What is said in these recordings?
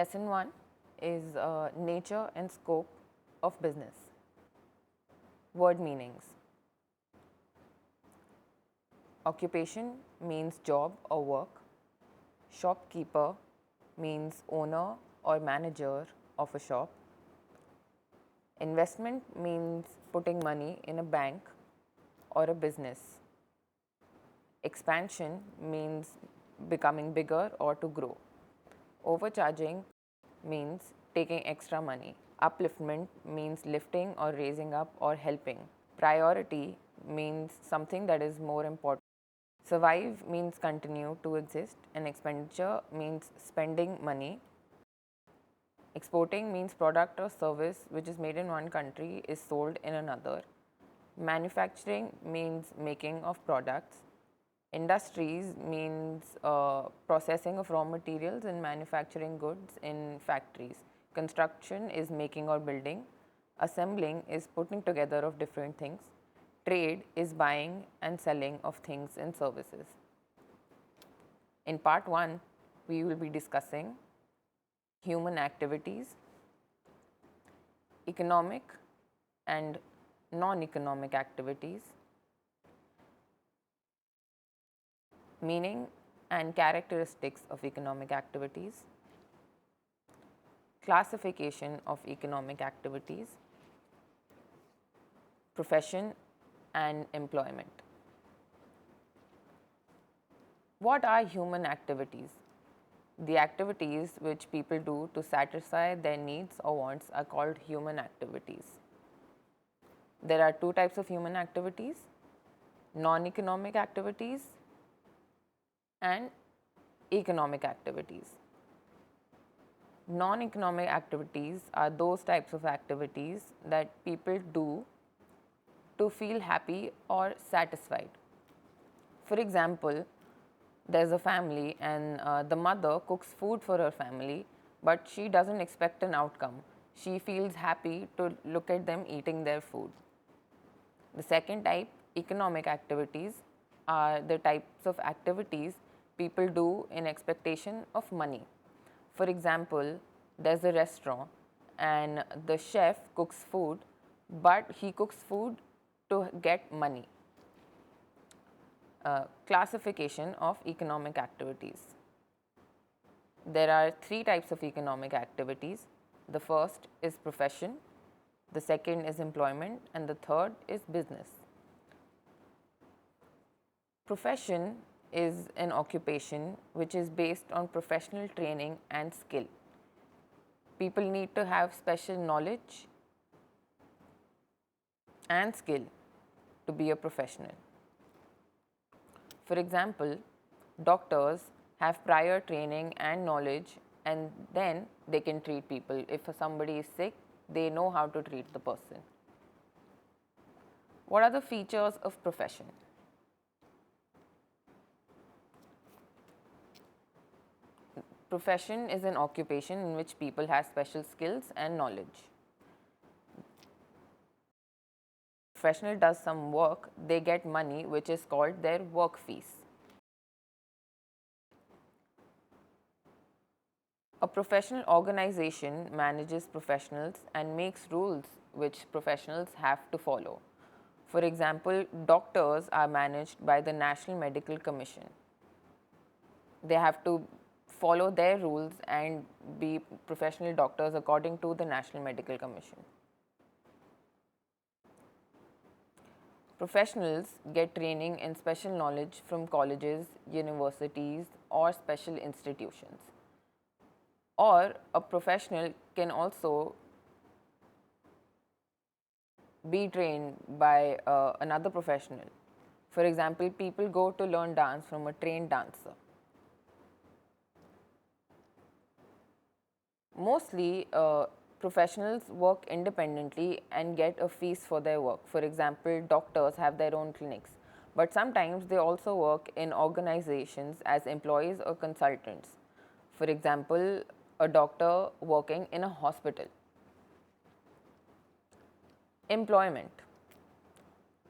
Lesson 1 is nature and scope of business. Word meanings. Occupation means job or work. Shopkeeper means owner or manager of a shop. Investment means putting money in a bank or a business. Expansion means becoming bigger or to grow. Overcharging means taking extra money. Upliftment means lifting or raising up or helping. Priority means something that is more important. Survive means continue to exist, and expenditure means spending money. Exporting means product or service which is made in one country is sold in another. Manufacturing means making of products. Industries means processing of raw materials and manufacturing goods in factories. Construction is making or building. Assembling is putting together of different things. Trade is buying and selling of things and services. In part 1, we will be discussing human activities, economic and non-economic activities, meaning and characteristics of economic activities, classification of economic activities, profession and employment. What are human activities? The activities which people do to satisfy their needs or wants are called human activities. There are two types of human activities: non-economic activities and economic activities. Non-economic activities are those types of activities that people do to feel happy or satisfied. For example, there's a family and the mother cooks food for her family, but she doesn't expect an outcome. She feels happy to look at them eating their food. The second type, economic activities, are the types of activities people do in expectation of money. For example, there's a restaurant and the chef cooks food, but he cooks food to get money. Classification of economic activities. There are three types of economic activities. The first is profession, the second is employment, and the third is business. Profession is an occupation which is based on professional training and skill. People need to have special knowledge and skill to be a professional. For example, doctors have prior training and knowledge, and then they can treat people. If somebody is sick, they know how to treat the person. What are the features of profession? Profession is an occupation in which people have special skills and knowledge. Professional does some work, they get money which is called their work fees. A professional organization manages professionals and makes rules which professionals have to follow. For example, doctors are managed by the National Medical Commission. They have to follow their rules and be professional doctors according to the National Medical Commission. Professionals get training and special knowledge from colleges, universities, or special institutions. Or a professional can also be trained by another professional. For example, people go to learn dance from a trained dancer. Mostly, professionals work independently and get a fees for their work. For example, doctors have their own clinics, but sometimes they also work in organizations as employees or consultants. For example, a doctor working in a hospital. Employment.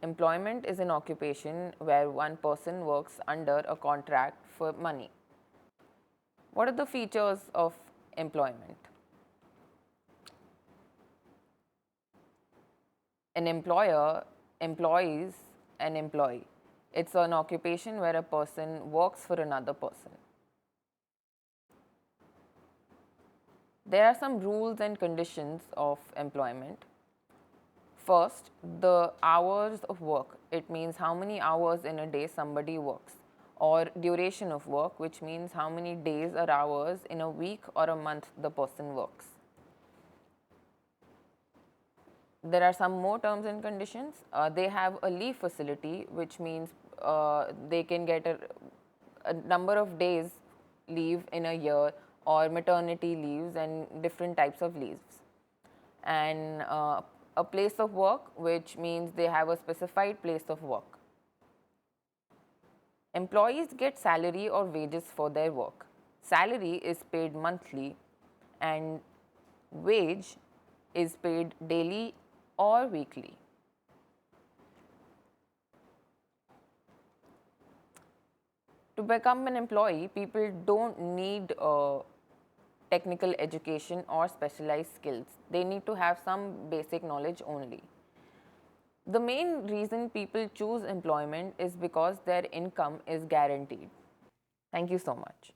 Employment is an occupation where one person works under a contract for money. What are the features of employment. An employer employs an employee. It's an occupation where a person works for another person. There are some rules and conditions of employment. First, the hours of work. It means how many hours in a day somebody works, or duration of work, which means how many days or hours in a week or a month the person works. There are some more terms and conditions. They have a leave facility, which means they can get a number of days leave in a year, or maternity leaves and different types of leaves. And a place of work, which means they have a specified place of work. Employees get salary or wages for their work. Salary is paid monthly and wage is paid daily or weekly. To become an employee, people don't need technical education or specialized skills. They need to have some basic knowledge only. The main reason people choose employment is because their income is guaranteed. Thank you so much.